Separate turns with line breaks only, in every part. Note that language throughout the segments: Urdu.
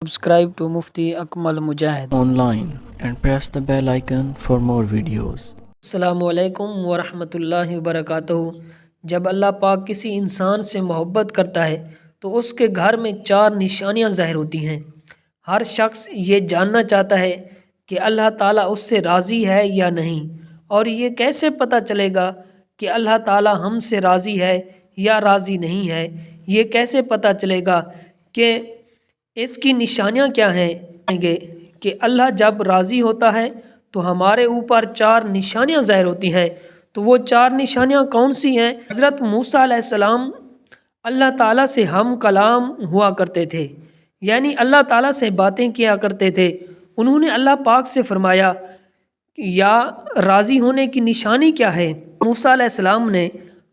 Subscribe to Mufti Akmal Mujahid
online and press the bell icon for more videos.
السلام علیکم ورحمۃ اللہ وبرکاتہ۔ جب اللہ پاک کسی انسان سے محبت کرتا ہے تو اس کے گھر میں 4 نشانیاں ظاہر ہوتی ہیں۔ ہر شخص یہ جاننا چاہتا ہے کہ اللہ تعالیٰ اس سے راضی ہے یا نہیں، اور یہ کیسے پتہ چلے گا کہ اللہ تعالیٰ ہم سے راضی ہے یا راضی نہیں ہے؟ یہ کیسے پتہ چلے گا کہ اس کی نشانیاں کیا ہیں؟ کہ اللہ جب راضی ہوتا ہے تو ہمارے اوپر 4 نشانیاں ظاہر ہوتی ہیں۔ تو وہ 4 نشانیاں کون سی ہیں؟ حضرت موسیٰ علیہ السلام اللہ تعالیٰ سے ہم کلام ہوا کرتے تھے، یعنی اللہ تعالیٰ سے باتیں کیا کرتے تھے۔ انہوں نے اللہ پاک سے فرمایا یا راضی ہونے کی نشانی کیا ہے؟ موسیٰ علیہ السلام نے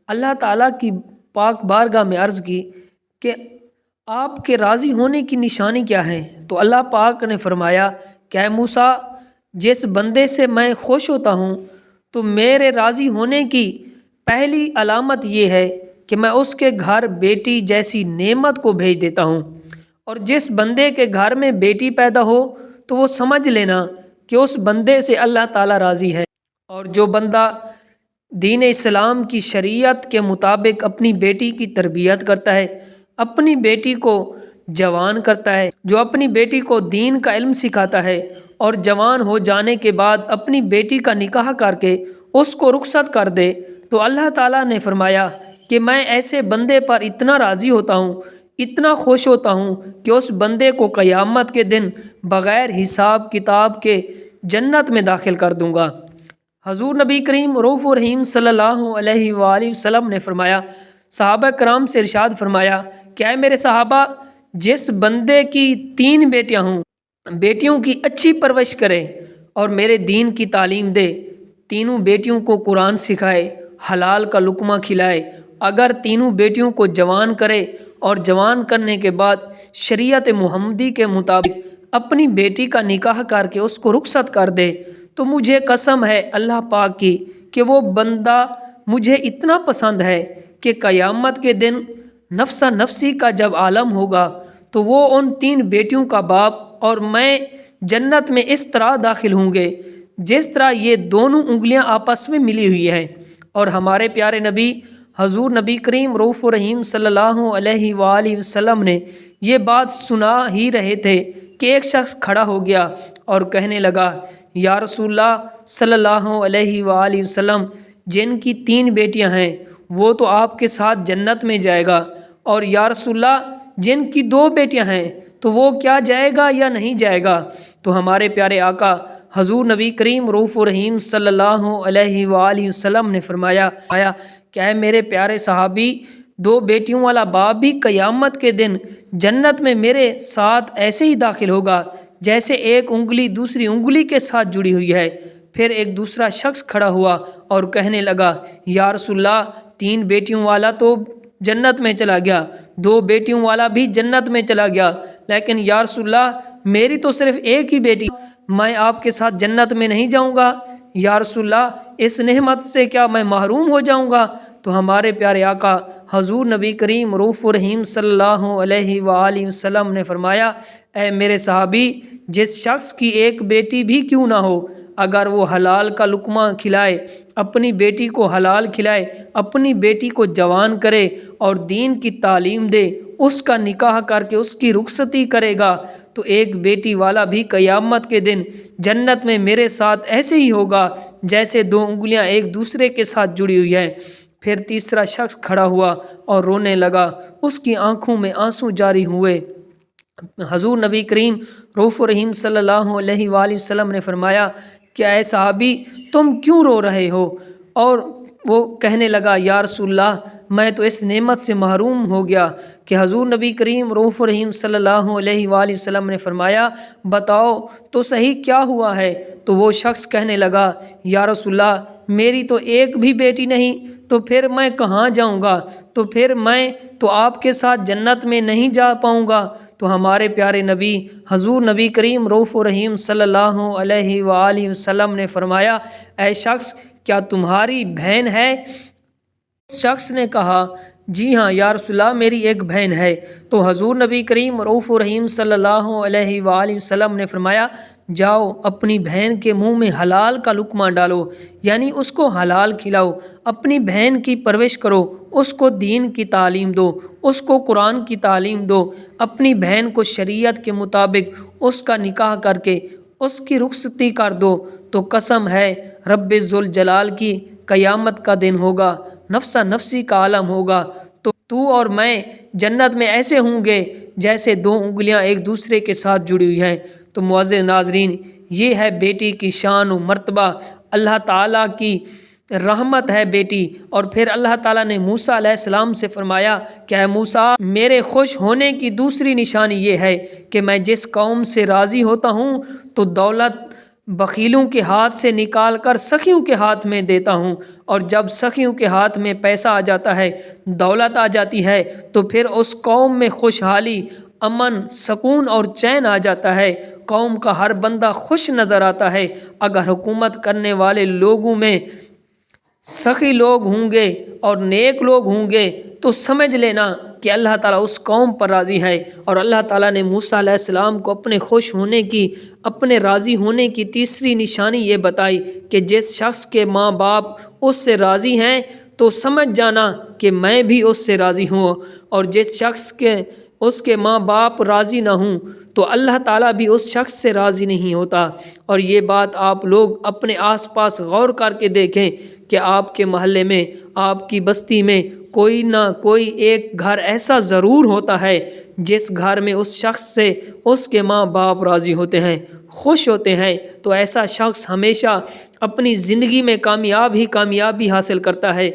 اللہ تعالیٰ کی پاک بارگاہ میں عرض کی کہ آپ کے راضی ہونے کی نشانی کیا ہے؟ تو اللہ پاک نے فرمایا کہ اے موسیٰ، جس بندے سے میں خوش ہوتا ہوں تو میرے راضی ہونے کی پہلی علامت یہ ہے کہ میں اس کے گھر بیٹی جیسی نعمت کو بھیج دیتا ہوں، اور جس بندے کے گھر میں بیٹی پیدا ہو تو وہ سمجھ لینا کہ اس بندے سے اللہ تعالیٰ راضی ہے۔ اور جو بندہ دین اسلام کی شریعت کے مطابق اپنی بیٹی کی تربیت کرتا ہے، اپنی بیٹی کو جوان کرتا ہے، جو اپنی بیٹی کو دین کا علم سکھاتا ہے اور جوان ہو جانے کے بعد اپنی بیٹی کا نکاح کر کے اس کو رخصت کر دے، تو اللہ تعالیٰ نے فرمایا کہ میں ایسے بندے پر اتنا راضی ہوتا ہوں، اتنا خوش ہوتا ہوں کہ اس بندے کو قیامت کے دن بغیر حساب کتاب کے جنت میں داخل کر دوں گا۔ حضور نبی کریم رؤوف الرحیم صلی اللہ علیہ وآلہ وسلم نے فرمایا، صحابہ کرام سے ارشاد فرمایا کہ اے میرے صحابہ، جس بندے کی 3 بیٹیاں ہوں، بیٹیوں کی اچھی پرورش کرے اور میرے دین کی تعلیم دے، تینوں بیٹیوں کو قرآن سکھائے، حلال کا لقمہ کھلائے، اگر تینوں بیٹیوں کو جوان کرے اور جوان کرنے کے بعد شریعت محمدی کے مطابق اپنی بیٹی کا نکاح کر کے اس کو رخصت کر دے، تو مجھے قسم ہے اللہ پاک کی کہ وہ بندہ مجھے اتنا پسند ہے کہ قیامت کے دن نفسا نفسی کا جب عالم ہوگا تو وہ ان 3 بیٹیوں کا باپ اور میں جنت میں اس طرح داخل ہوں گے جس طرح یہ دونوں انگلیاں آپس میں ملی ہوئی ہیں۔ اور ہمارے پیارے نبی حضور نبی کریم رؤوف الرحیم صلی اللہ علیہ وآلہ وسلم نے یہ بات سنا ہی رہے تھے کہ ایک شخص کھڑا ہو گیا اور کہنے لگا، یا رسول اللہ صلی اللہ علیہ وآلہ وسلم، جن کی 3 بیٹیاں ہیں وہ تو آپ کے ساتھ جنت میں جائے گا، اور یا رسول اللہ جن کی 2 بیٹیاں ہیں تو وہ کیا جائے گا یا نہیں جائے گا؟ تو ہمارے پیارے آقا حضور نبی کریم رؤوف الرحیم صلی اللہ علیہ وآلہ وسلم نے فرمایا کہ اے میرے پیارے صحابی، 2 بیٹیوں والا باپ بھی قیامت کے دن جنت میں میرے ساتھ ایسے ہی داخل ہوگا جیسے ایک انگلی دوسری انگلی کے ساتھ جڑی ہوئی ہے۔ پھر ایک دوسرا شخص کھڑا ہوا اور کہنے لگا، یا رسول اللہ 3 بیٹیوں والا تو جنت میں چلا گیا، 2 بیٹیوں والا بھی جنت میں چلا گیا، لیکن یا رسول اللہ میری تو صرف ایک ہی بیٹی، میں آپ کے ساتھ جنت میں نہیں جاؤں گا، یا رسول اللہ اس نعمت سے کیا میں محروم ہو جاؤں گا؟ تو ہمارے پیارے آقا حضور نبی کریم رؤوف الرحیم صلی اللہ علیہ وآلہ وسلم نے فرمایا، اے میرے صحابی، جس شخص کی ایک بیٹی بھی کیوں نہ ہو، اگر وہ حلال کا لقمہ کھلائے، اپنی بیٹی کو حلال کھلائے، اپنی بیٹی کو جوان کرے اور دین کی تعلیم دے، اس کا نکاح کر کے اس کی رخصتی کرے گا، تو ایک بیٹی والا بھی قیامت کے دن جنت میں میرے ساتھ ایسے ہی ہوگا جیسے 2 انگلیاں ایک دوسرے کے ساتھ جڑی ہوئی ہیں۔ پھر تیسرا شخص کھڑا ہوا اور رونے لگا، اس کی آنکھوں میں آنسو جاری ہوئے۔ حضور نبی کریم رؤوف الرحیم صلی اللہ علیہ وآلہ وسلم نے فرمایا کہ اے صحابی، تم کیوں رو رہے ہو؟ اور وہ کہنے لگا، یا رسول اللہ میں تو اس نعمت سے محروم ہو گیا کہ حضور نبی کریم رؤوف الرحیم صلی اللہ علیہ وآلہ وسلم نے فرمایا، بتاؤ تو صحیح کیا ہوا ہے؟ تو وہ شخص کہنے لگا، یا رسول اللہ میری تو ایک بھی بیٹی نہیں، تو پھر میں کہاں جاؤں گا؟ تو پھر میں تو آپ کے ساتھ جنت میں نہیں جا پاؤں گا۔ تو ہمارے پیارے نبی حضور نبی کریم رؤوف الرحیم صلی اللہ علیہ وآلہ وسلم نے فرمایا، اے شخص کیا تمہاری بہن ہے؟ اس شخص نے کہا جی ہاں یا رسول اللہ، میری ایک بہن ہے۔ تو حضور نبی کریم رؤوف الرحیم صلی اللہ علیہ وآلہ وسلم نے فرمایا، جاؤ اپنی بہن کے منہ میں حلال کا لقمہ ڈالو، یعنی اس کو حلال کھلاؤ، اپنی بہن کی پرورش کرو، اس کو دین کی تعلیم دو، اس کو قرآن کی تعلیم دو، اپنی بہن کو شریعت کے مطابق اس کا نکاح کر کے اس کی رخصتی کر دو، تو قسم ہے رب ذوالجلال کی، قیامت کا دن ہوگا، نفسا نفسی کا عالم ہوگا، تو اور میں جنت میں ایسے ہوں گے جیسے دو انگلیاں ایک دوسرے کے ساتھ جڑی ہوئی ہیں۔ تو معزز ناظرین، یہ ہے بیٹی کی شان و مرتبہ، اللہ تعالیٰ کی رحمت ہے بیٹی۔ اور پھر اللہ تعالیٰ نے موسیٰ علیہ السلام سے فرمایا کہ اے موسیٰ، میرے خوش ہونے کی دوسری نشانی یہ ہے کہ میں جس قوم سے راضی ہوتا ہوں تو دولت بخیلوں کے ہاتھ سے نکال کر سخیوں کے ہاتھ میں دیتا ہوں، اور جب سخیوں کے ہاتھ میں پیسہ آ جاتا ہے، دولت آ جاتی ہے، تو پھر اس قوم میں خوشحالی، امن، سکون اور چین آ جاتا ہے، قوم کا ہر بندہ خوش نظر آتا ہے۔ اگر حکومت کرنے والے لوگوں میں سخی لوگ ہوں گے اور نیک لوگ ہوں گے تو سمجھ لینا کہ اللہ تعالیٰ اس قوم پر راضی ہے۔ اور اللہ تعالیٰ نے موسیٰ علیہ السلام کو اپنے خوش ہونے کی، اپنے راضی ہونے کی تیسری نشانی یہ بتائی کہ جس شخص کے ماں باپ اس سے راضی ہیں تو سمجھ جانا کہ میں بھی اس سے راضی ہوں، اور جس شخص کے اس کے ماں باپ راضی نہ ہوں تو اللہ تعالیٰ بھی اس شخص سے راضی نہیں ہوتا۔ اور یہ بات آپ لوگ اپنے آس پاس غور کر کے دیکھیں کہ آپ کے محلے میں، آپ کی بستی میں کوئی نہ کوئی ایک گھر ایسا ضرور ہوتا ہے جس گھر میں اس شخص سے اس کے ماں باپ راضی ہوتے ہیں، خوش ہوتے ہیں، تو ایسا شخص ہمیشہ اپنی زندگی میں کامیابی حاصل کرتا ہے۔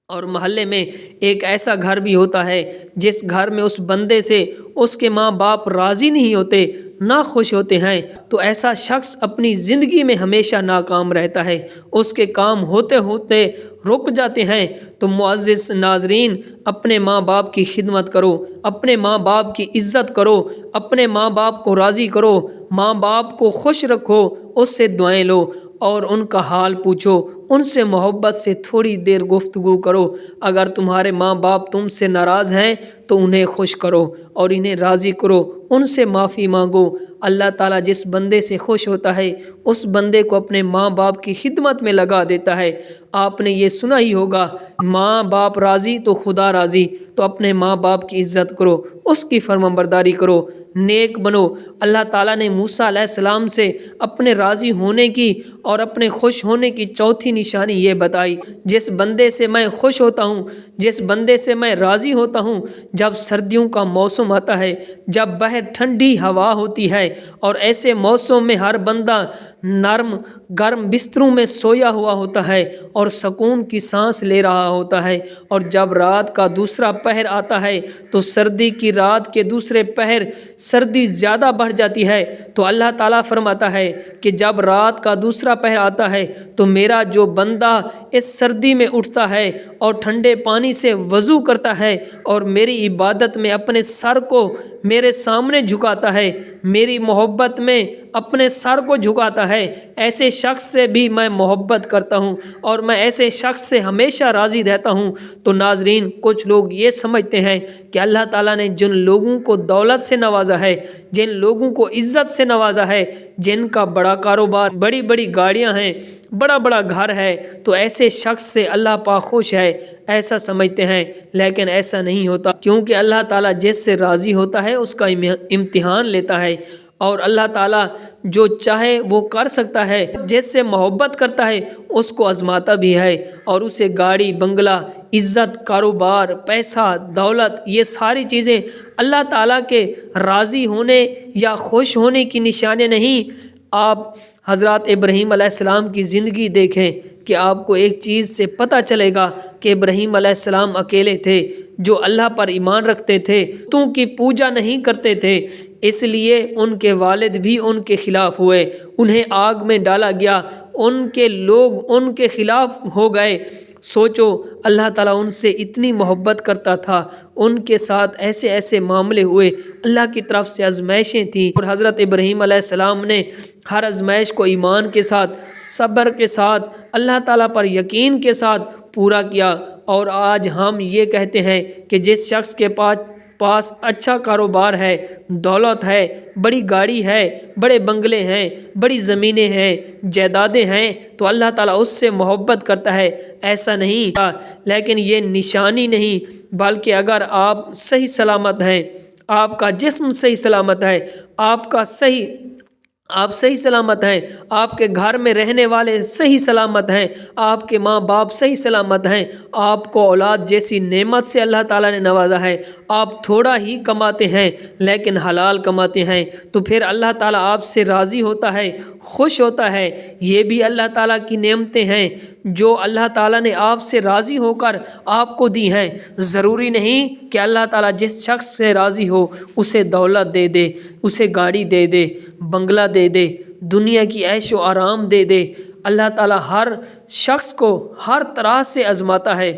اور محلے میں ایک ایسا گھر بھی ہوتا ہے جس گھر میں اس بندے سے اس کے ماں باپ راضی نہیں ہوتے، نہ خوش ہوتے ہیں، تو ایسا شخص اپنی زندگی میں ہمیشہ ناکام رہتا ہے، اس کے کام ہوتے ہوتے رک جاتے ہیں۔ تو معزز ناظرین، اپنے ماں باپ کی خدمت کرو، اپنے ماں باپ کی عزت کرو، اپنے ماں باپ کو راضی کرو، ماں باپ کو خوش رکھو، اس سے دعائیں لو اور ان کا حال پوچھو، ان سے محبت سے تھوڑی دیر گفتگو کرو۔ اگر تمہارے ماں باپ تم سے ناراض ہیں تو انہیں خوش کرو اور انہیں راضی کرو، ان سے معافی مانگو۔ اللہ تعالیٰ جس بندے سے خوش ہوتا ہے اس بندے کو اپنے ماں باپ کی خدمت میں لگا دیتا ہے۔ آپ نے یہ سنا ہی ہوگا، ماں باپ راضی تو خدا راضی۔ تو اپنے ماں باپ کی عزت کرو، اس کی فرمانبرداری کرو، نیک بنو۔ اللہ تعالیٰ نے موسیٰ علیہ السلام سے اپنے راضی ہونے کی اور اپنے خوش ہونے کی چوتھی نشانی یہ بتائی، جس بندے سے میں خوش ہوتا ہوں، جس بندے سے میں راضی ہوتا ہوں، جب سردیوں کا موسم آتا ہے، جب باہر ٹھنڈی ہوا ہوتی ہے اور ایسے موسم میں ہر بندہ نرم گرم بستروں میں سویا ہوا ہوتا ہے اور سکون کی سانس لے رہا ہوتا ہے، اور جب رات کا دوسرا پہر آتا ہے تو سردی کی رات کے دوسرے پہر سردی زیادہ بڑھ جاتی ہے، تو اللہ تعالیٰ فرماتا ہے کہ جب رات کا دوسرا پہر آتا ہے تو میرا جو بندہ اس سردی میں اٹھتا ہے اور ٹھنڈے پانی سے وضو کرتا ہے اور میری عبادت میں اپنے سر کو میرے سامنے جھکاتا ہے، میری محبت میں اپنے سر کو جھکاتا ہے، ایسے شخص سے بھی میں محبت کرتا ہوں اور میں ایسے شخص سے ہمیشہ راضی رہتا ہوں۔ تو ناظرین، کچھ لوگ یہ سمجھتے ہیں کہ اللہ تعالیٰ نے جن لوگوں کو دولت سے نوازا ہے، جن لوگوں کو عزت سے نوازا ہے، جن کا بڑا کاروبار، بڑی بڑی گاڑیاں ہیں، بڑا بڑا گھر ہے، تو ایسے شخص سے اللہ پاک خوش ہے، ایسا سمجھتے ہیں، لیکن ایسا نہیں ہوتا، کیونکہ اللہ تعالیٰ جس سے راضی ہوتا ہے اس کا امتحان لیتا ہے، اور اللہ تعالیٰ جو چاہے وہ کر سکتا ہے، جس سے محبت کرتا ہے اس کو آزماتا بھی ہے، اور اسے گاڑی، بنگلہ، عزت، کاروبار، پیسہ، دولت، یہ ساری چیزیں اللہ تعالیٰ کے راضی ہونے یا خوش ہونے کی نشانیں نہیں۔ آپ حضرات ابراہیم علیہ السلام کی زندگی دیکھیں کہ آپ کو ایک چیز سے پتہ چلے گا کہ ابراہیم علیہ السلام اکیلے تھے جو اللہ پر ایمان رکھتے تھے، بتوں کی پوجا نہیں کرتے تھے، اس لیے ان کے والد بھی ان کے خلاف ہوئے، انہیں آگ میں ڈالا گیا، ان کے لوگ ان کے خلاف ہو گئے۔ سوچو، اللہ تعالیٰ ان سے اتنی محبت کرتا تھا، ان کے ساتھ ایسے ایسے معاملے ہوئے، اللہ کی طرف سے آزمائشیں تھیں، اور حضرت ابراہیم علیہ السلام نے ہر آزمائش کو ایمان کے ساتھ، صبر کے ساتھ، اللہ تعالیٰ پر یقین کے ساتھ پورا کیا، اور آج ہم یہ کہتے ہیں کہ جس شخص کے پاس اچھا کاروبار ہے، دولت ہے، بڑی گاڑی ہے، بڑے بنگلے ہیں، بڑی زمینیں ہیں، جائیدادیں ہیں، تو اللہ تعالیٰ اس سے محبت کرتا ہے، ایسا نہیں، لیکن یہ نشانی نہیں، بلکہ اگر آپ صحیح سلامت ہیں، آپ کا جسم صحیح سلامت ہے، آپ صحیح سلامت ہیں، آپ کے گھر میں رہنے والے صحیح سلامت ہیں، آپ کے ماں باپ صحیح سلامت ہیں، آپ کو اولاد جیسی نعمت سے اللہ تعالیٰ نے نوازا ہے، آپ تھوڑا ہی کماتے ہیں لیکن حلال کماتے ہیں، تو پھر اللہ تعالیٰ آپ سے راضی ہوتا ہے، خوش ہوتا ہے۔ یہ بھی اللہ تعالیٰ کی نعمتیں ہیں جو اللہ تعالیٰ نے آپ سے راضی ہو کر آپ کو دی ہیں۔ ضروری نہیں کہ اللہ تعالیٰ جس شخص سے راضی ہو اسے دولت دے دے، اسے گاڑی دے دے، بنگلہ دے دے، دنیا کی عیش و آرام دے دے۔ اللہ تعالیٰ ہر شخص کو ہر طرح سے آزماتا ہے۔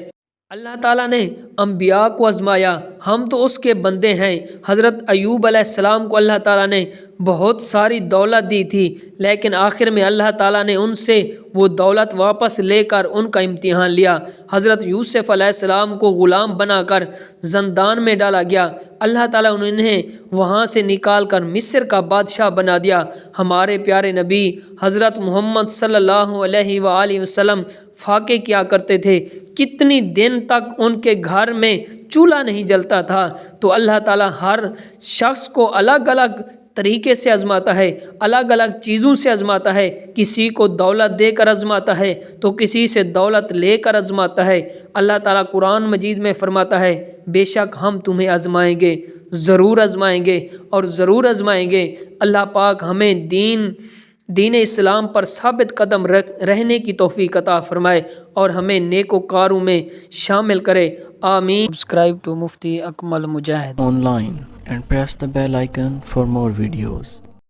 اللہ تعالیٰ نے انبیاء کو آزمایا، ہم تو اس کے بندے ہیں۔ حضرت ایوب علیہ السلام کو اللہ تعالیٰ نے بہت ساری دولت دی تھی، لیکن آخر میں اللہ تعالیٰ نے ان سے وہ دولت واپس لے کر ان کا امتحان لیا۔ حضرت یوسف علیہ السلام کو غلام بنا کر زندان میں ڈالا گیا، اللہ تعالیٰ نے انہیں وہاں سے نکال کر مصر کا بادشاہ بنا دیا۔ ہمارے پیارے نبی حضرت محمد صلی اللہ علیہ وآلہ وسلم فاقے کیا کرتے تھے، کتنی دن تک ان کے گھر میں چولہا نہیں جلتا تھا۔ تو اللہ تعالیٰ ہر شخص کو الگ الگ طریقے سے آزماتا ہے، الگ الگ چیزوں سے آزماتا ہے، کسی کو دولت دے کر آزماتا ہے تو کسی سے دولت لے کر آزماتا ہے۔ اللہ تعالیٰ قرآن مجید میں فرماتا ہے، بے شک ہم تمہیں آزمائیں گے، ضرور آزمائیں گے اور ضرور آزمائیں گے۔ اللہ پاک ہمیں دین اسلام پر ثابت قدم رہنے کی توفیق عطا فرمائے اور ہمیں نیکوکاروں میں شامل کرے، آمین۔
Subscribe to Mufti Akmal Mujahid online and press the bell icon for more videos.